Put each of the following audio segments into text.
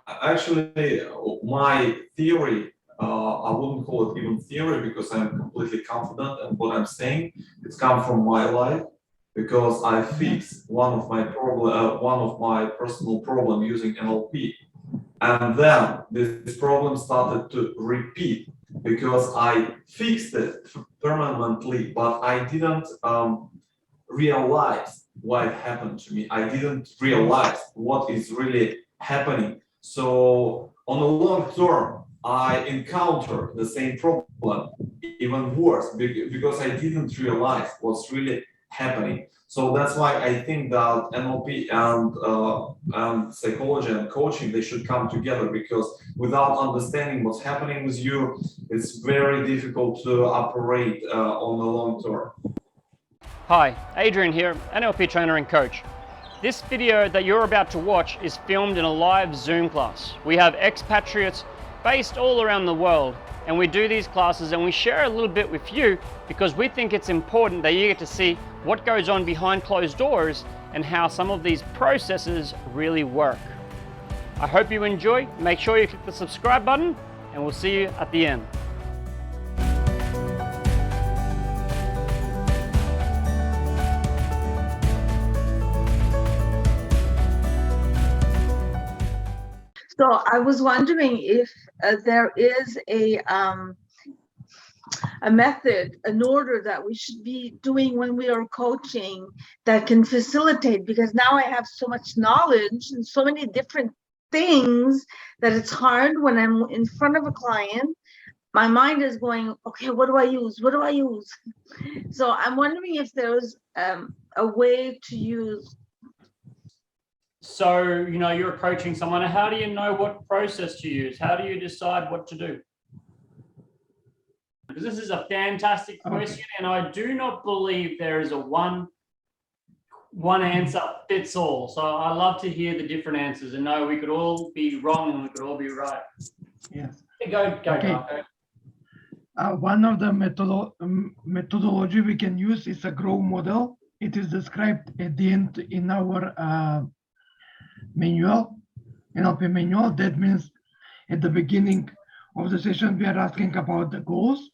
Actually, my theory, I wouldn't call it even theory because I'm completely confident in what I'm saying. It's come from my life because I fixed one of my personal problem using NLP, and then this problem started to repeat because I fixed it permanently, but I didn't realize why it happened to me. I didn't realize what is really happening. So on a long term, I encounter the same problem, even worse, because I didn't realize what's really happening. So that's why I think that NLP and psychology and coaching, they should come together, because without understanding what's happening with you, it's very difficult to operate on the long term. Hi, Adrian here, NLP trainer and coach. This video that you're about to watch is filmed in a live Zoom class. We have expatriates based all around the world, and we do these classes and we share a little bit with you because we think it's important that you get to see what goes on behind closed doors and how some of these processes really work. I hope you enjoy. Make sure you click the subscribe button and we'll see you at the end. So I was wondering if there is a method, an order that we should be doing when we are coaching that can facilitate, because now I have so much knowledge and so many different things that it's hard when I'm in front of a client. My mind is going, okay, what do I use? What do I use? So I'm wondering if there's a way to use. So, you're coaching someone. How do you know what process to use? How do you decide what to do? Because this is a fantastic question, and I do not believe there is a one answer fits all. So I love to hear the different answers, and no, we could all be wrong and we could all be right. Yes. Go, Okay. Marco. One of the methodology we can use is a GROW model. It is described at the end in our manual, NLP manual. That means at the beginning of the session, we are asking about the goals.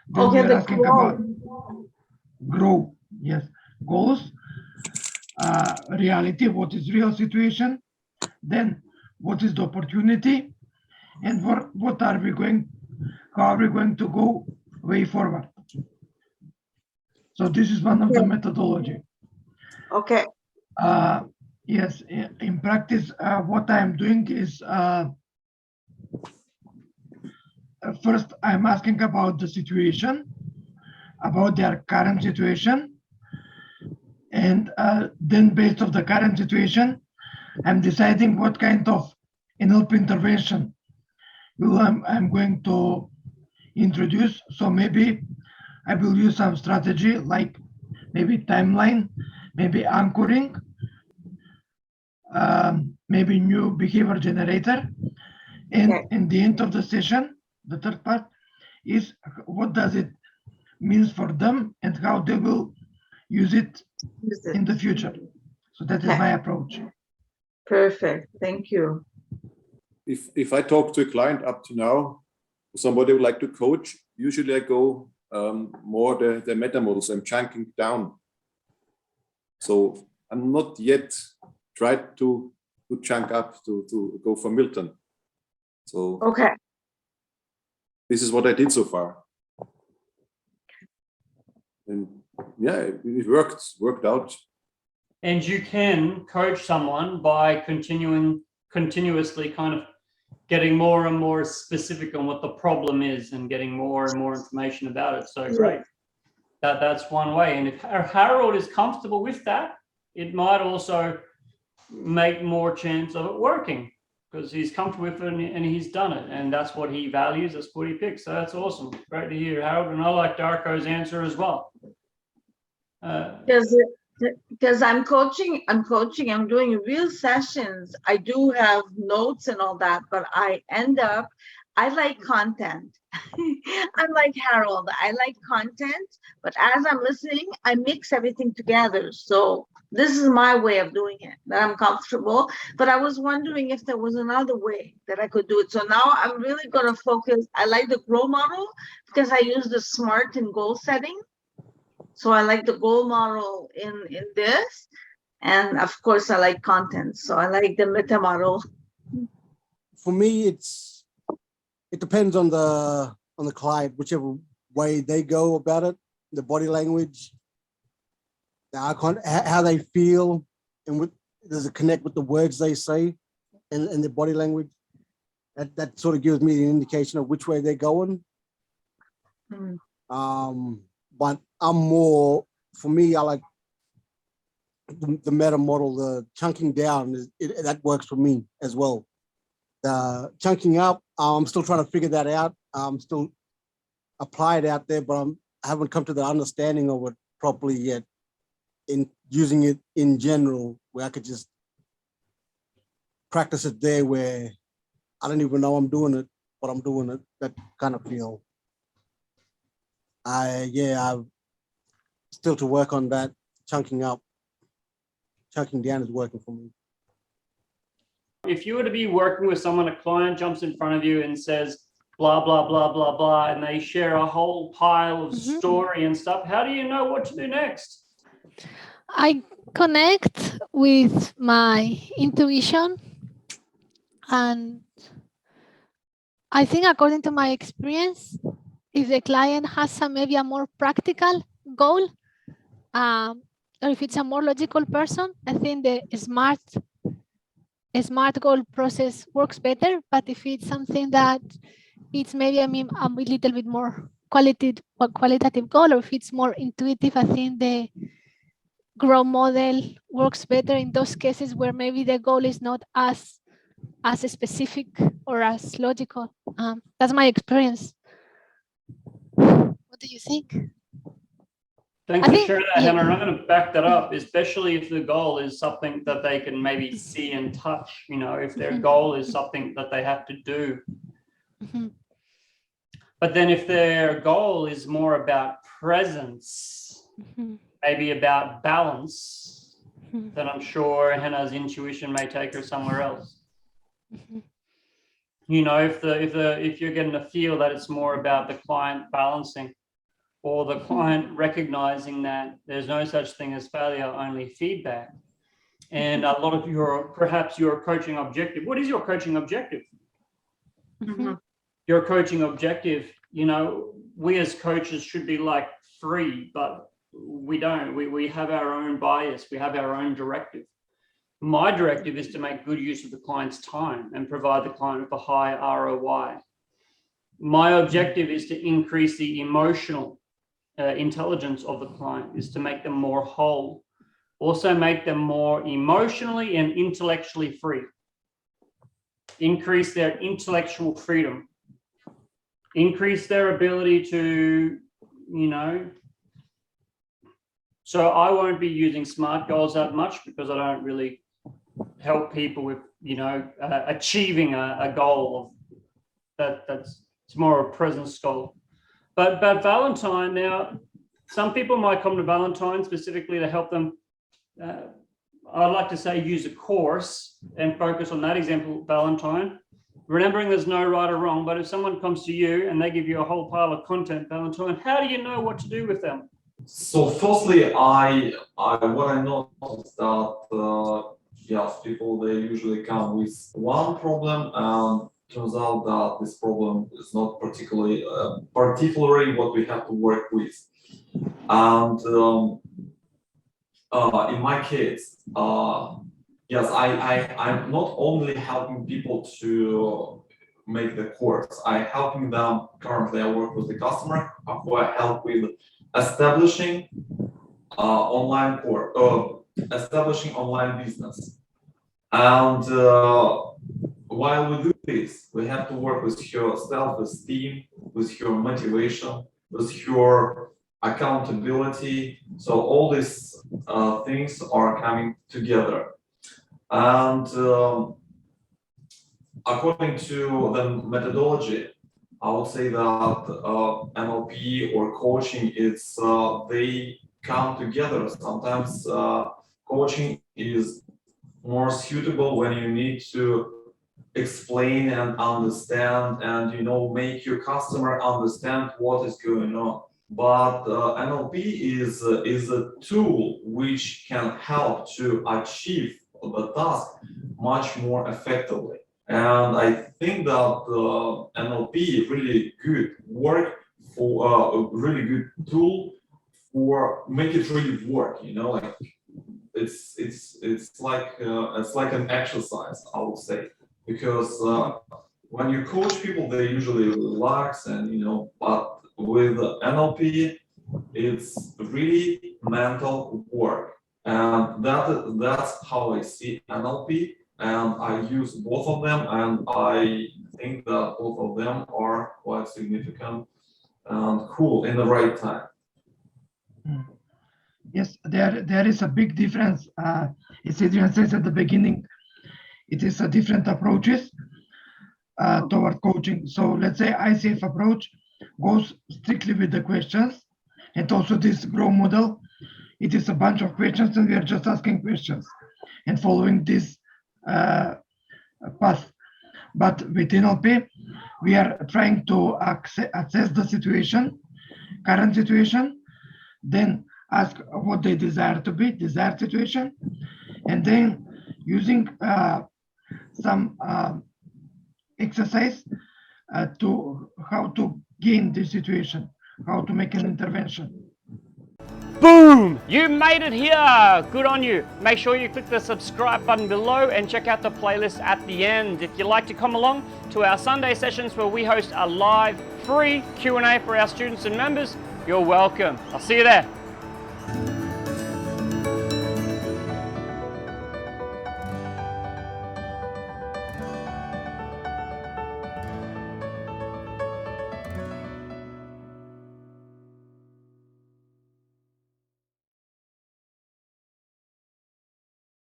Then we are asking about grow. Yes, goals, reality, what is real situation, then what is the opportunity, and what are we going, how are we going to go way forward. So this is one of the methodology. Okay. Yes, in practice, what I am doing is first I'm asking about the situation, about their current situation, and then based on the current situation, I'm deciding what kind of NLP intervention I'm going to introduce. So maybe I will use some strategy like maybe timeline, maybe anchoring, maybe new behavior generator, and in the end of the session, the third part is what does it mean for them and how they will use it in the future. So that is my approach. Perfect. Thank you. If I talk to a client up to now, somebody would like to coach, usually I go more the meta models. I'm chunking down. So I'm not yet tried to chunk up to go for Milton. So this is what I did so far. And yeah, it worked out. And you can coach someone by continuously kind of getting more and more specific on what the problem is and getting more and more information about it. So great. That's one way. And if Harold is comfortable with that, it might also make more chance of it working because he's comfortable with it and he's done it. And that's what he values. That's what he picks. So that's awesome. Great to hear, Harold. And I like Darko's answer as well. Because I'm coaching, I'm doing real sessions. I do have notes and all that, but I like content. I'm like Harold, I like content, but as I'm listening, I mix everything together. So This is my way of doing it, that I'm comfortable. But I was wondering if there was another way that I could do it. So now I'm really going to focus. I like the GROW model because I use the SMART in goal setting. So I like the goal model in this. And of course, I like content. So I like the meta model. For me, it depends on the client, whichever way they go about it, the body language, how they feel, and does it connect with the words they say and their body language. That sort of gives me an indication of which way they're going. But I'm more, for me, I like the meta model, the chunking down, that works for me as well. The chunking up, I'm still trying to figure that out. I'm still apply it out there, but I haven't come to the understanding of it properly yet. In using it in general, where I could just practice it there, where I don't even know I'm doing it, but I'm doing it. That kind of feel. I've still to work on that. Chunking up, chunking down is working for me. If you were to be working with someone, a client jumps in front of you and says, blah, blah, blah, blah, blah, and they share a whole pile of story and stuff, how do you know what to do next? I connect with my intuition, and I think according to my experience, if the client has maybe a more practical goal, or if it's a more logical person, I think the smart goal process works better. But if it's something that it's maybe a little bit more qualitative goal, or if it's more intuitive, I think the GROW model works better in those cases where maybe the goal is not as specific or as logical. That's my experience. What do you think? Thanks for sharing that, Hannah. And I'm going to back that up, especially if the goal is something that they can maybe see and touch, if their goal is something that they have to do. But then if their goal is more about presence, maybe about balance, then I'm sure Hannah's intuition may take her somewhere else. If you're getting a feel that it's more about the client balancing, or the client recognizing that there's no such thing as failure, only feedback. And a lot of perhaps your coaching objective. What is your coaching objective? Your coaching objective, we as coaches should be like free, but we don't. We have our own bias. We have our own directive. My directive is to make good use of the client's time and provide the client with a high ROI. My objective is to increase the emotional intelligence of the client, is to make them more whole, also make them more emotionally and intellectually free, increase their intellectual freedom, increase their ability to, so I won't be using SMART goals that much because I don't really help people with, achieving a goal that's more a presence goal. But Valentine, now, some people might come to Valentine specifically to help them, I'd like to say, use a course and focus on that example, Valentine. Remembering there's no right or wrong, but if someone comes to you and they give you a whole pile of content, Valentine, how do you know what to do with them? So firstly, what I noticed that, people, they usually come with one problem, and turns out that this problem is not particularly what we have to work with. And in my case, yes, I'm not only helping people to make the course, I'm helping them. Currently, I work with the customer who I help with establishing online establishing online business. And while we do this, we have to work with her self-esteem, with her motivation, with her accountability. So all these things are coming together. And according to the methodology, I would say that NLP or coaching, they come together. Sometimes coaching is more suitable when you need to explain and understand and make your customer understand what is going on. But NLP is a tool which can help to achieve the task much more effectively. And I think that NLP really good work for a really good tool for make it really work. Like it's like an exercise, I would say, because when you coach people, they usually relax and but with NLP, it's really mental work, and that's how I see NLP, and I use both of them, and I think that both of them are quite significant and cool in the right time. Yes, there is a big difference. As Adrian says at the beginning, it is a different approaches toward coaching. So let's say ICF approach goes strictly with the questions, and also this grow model, it is a bunch of questions and we are just asking questions and following this path. But with NLP, we are trying to assess the situation, current situation, then ask what they desire to be, desired situation, and then using some exercise to how to gain this situation, how to make an intervention. Boom! You made it here! Good on you. Make sure you click the subscribe button below and check out the playlist at the end. If you'd like to come along to our Sunday sessions where we host a live free Q&A for our students and members, you're welcome. I'll see you there.